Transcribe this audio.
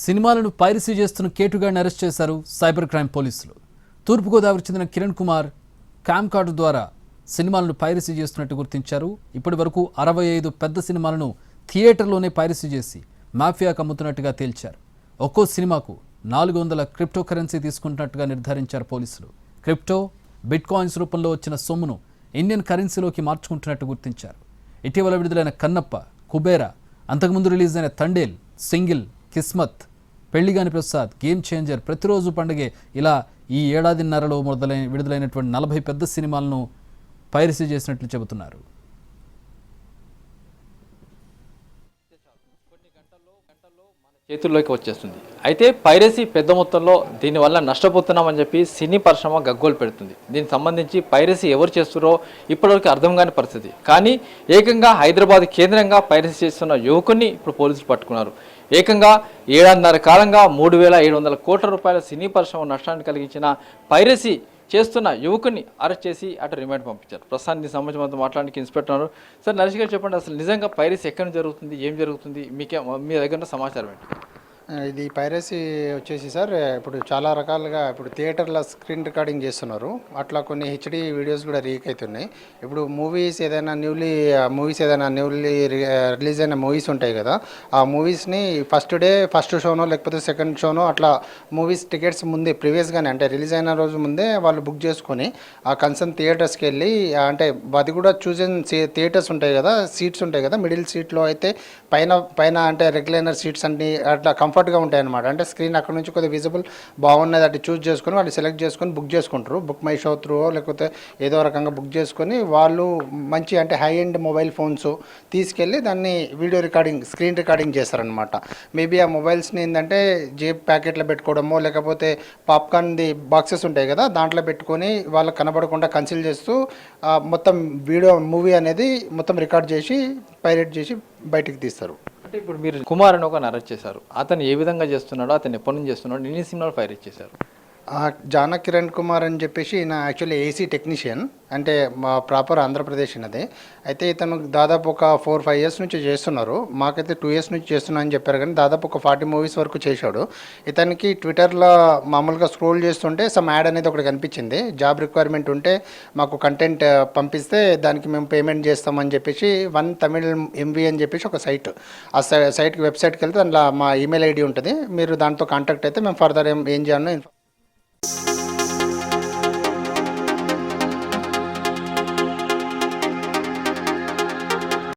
సినిమాలను పైరసీ చేస్తున్న కేటుగాడిని అరెస్ట్ చేశారు సైబర్ క్రైమ్ పోలీసులు. తూర్పుగోదావరికి చెందిన కిరణ్ కుమార్ క్యామ్ కార్డు ద్వారా సినిమాలను పైరసీ చేస్తున్నట్టు గుర్తించారు. ఇప్పటి వరకు 65 పెద్ద సినిమాలను థియేటర్లోనే పైరసీ చేసి మాఫియాకు అమ్ముతున్నట్టుగా తేల్చారు. ఒక్కో సినిమాకు 400 క్రిప్టో కరెన్సీ తీసుకుంటున్నట్టుగా నిర్ధారించారు పోలీసులు. క్రిప్టో, బిట్ కాయిన్స్ రూపంలో వచ్చిన సొమ్మును ఇండియన్ కరెన్సీలోకి మార్చుకుంటున్నట్టు గుర్తించారు. ఇటీవల విడుదలైన కన్నప్ప, కుబేరా, అంతకుముందు రిలీజ్ అయిన Thandel, Single, Kismat, Pelligaani Prasad, Game Changer, Prathiroju Pandage ఇలా ఈ ఏడాదిన్నరలో విడుదలైనటువంటి 40 పెద్ద సినిమాలను పైరసీ చేసినట్లు చెబుతున్నారు. చేతుల్లోకి వచ్చేస్తుంది. అయితే పైరసీ పెద్ద మొత్తంలో దీనివల్ల నష్టపోతున్నామని చెప్పి సినీ పరిశ్రమ గగ్గోలు పెడుతుంది. దీనికి సంబంధించి పైరసీ ఎవరు చేస్తున్నారో ఇప్పటివరకు అర్థం కాని పరిస్థితి. కానీ ఏకంగా హైదరాబాద్ కేంద్రంగా పైరసీ చేస్తున్న యువకుని ఇప్పుడు పోలీసులు పట్టుకున్నారు. ఏకంగా 7.5 కాలంగా 3,700 కోట్ల రూపాయల సినీ పరిశ్రమ నష్టాన్ని కలిగించిన పైరసీ చేస్తున్న యువకుని అరెస్ట్ చేసి అటు రిమాండ్ పంపించారు. ప్రస్తుతానికి దీనికి సంబంధించి మనతో మాట్లాడడానికి ఇన్స్పెక్టర్ ఉన్నారు. సార్, నరేష్ గారు చెప్పండి, అసలు నిజంగా పైరసీ ఎక్కడ జరుగుతుంది, ఏం జరుగుతుంది, మీ దగ్గర సమాచారం ఏంటి? ఇది పైరసీ వచ్చేసి సార్, ఇప్పుడు చాలా రకాలుగా ఇప్పుడు థియేటర్లో స్క్రీన్ రికార్డింగ్ చేస్తున్నారు. అట్లా కొన్ని హెచ్డి వీడియోస్ కూడా లీక్ అవుతున్నాయి. ఇప్పుడు ఏదైనా న్యూలీ రిలీజ్ అయిన మూవీస్ ఉంటాయి కదా, ఆ మూవీస్ని ఫస్ట్ షోనో లేకపోతే సెకండ్ షోనో అట్లా మూవీస్ టికెట్స్ ముందే ప్రీవియస్గానే అంటే రిలీజ్ అయిన రోజు ముందే వాళ్ళు బుక్ చేసుకొని ఆ కన్సర్న్ థియేటర్స్కి వెళ్ళి అంటే అది కూడా చూసిన థియేటర్స్ ఉంటాయి కదా, సీట్స్ ఉంటాయి కదా, మిడిల్ సీట్లో అయితే పైన అంటే రెగ్యులర్ సీట్స్ అన్ని అట్లా కంఫర్ట్గా ఉంటాయి అనమాట. అంటే స్క్రీన్ అక్కడ నుంచి కొద్దిగా విజిబుల్ బాగున్నది అటు చూస్ చేసుకొని వాళ్ళు సెలెక్ట్ చేసుకొని బుక్ చేసుకుంటారు. బుక్ మై షో త్రూ లేకపోతే ఏదో రకంగా బుక్ చేసుకొని వాళ్ళు మంచి అంటే హై ఎండ్ మొబైల్ ఫోన్స్ తీసుకెళ్ళి దాన్ని స్క్రీన్ రికార్డింగ్ చేస్తారనమాట. మేబీ ఆ మొబైల్స్ని ఏంటంటే జేబ్ ప్యాకెట్లో పెట్టుకోవడమో లేకపోతే పాప్కార్న్ది బాక్సెస్ ఉంటాయి కదా, దాంట్లో పెట్టుకొని వాళ్ళకి కనబడకుండా కన్సిల్ చేస్తూ మొత్తం మూవీ అనేది మొత్తం రికార్డ్ చేసి పైరేట్ చేసి బయటికి తీస్తారు. అంటే ఇప్పుడు మీరు కుమార్ అని ఒకరిని అరెస్ట్ చేశారు. అతను ఏ విధంగా చేస్తున్నాడో, అతను ఎప్పటి నుంచి చేస్తున్నాడో, ఎన్ని సినిమాలు పైరేట్ చేశారు? జానా కిరణ్ కుమార్ అని చెప్పేసి ఈయన యాక్చువల్లీ ఏసీ టెక్నీషియన్, అంటే మా ప్రాపర్ ఆంధ్రప్రదేశ్ అదే. అయితే ఇతను దాదాపు ఒక 4-5 ఇయర్స్ నుంచి చేస్తున్నారు. మాకైతే 2 ఇయర్స్ నుంచి చేస్తున్నా అని చెప్పారు, కానీ దాదాపు ఒక 40 మూవీస్ వరకు చేశాడు. ఇతనికి ట్విట్టర్లో మామూలుగా స్క్రోల్ చేస్తుంటే సమ్ యాడ్ అనేది ఒకటి కనిపించింది. జాబ్ రిక్వైర్మెంట్ ఉంటే మాకు కంటెంట్ పంపిస్తే దానికి మేము పేమెంట్ చేస్తామని చెప్పేసి వన్ తమిళ్ ఎంవి అని చెప్పేసి ఒక సైట్, ఆ సైట్కి వెబ్సైట్కి వెళ్తే దాంట్లో మా ఈమెయిల్ ఐడి ఉంటుంది. మీరు దాంతో కాంటాక్ట్ అయితే మేము ఫర్దర్ ఏం చేయాలో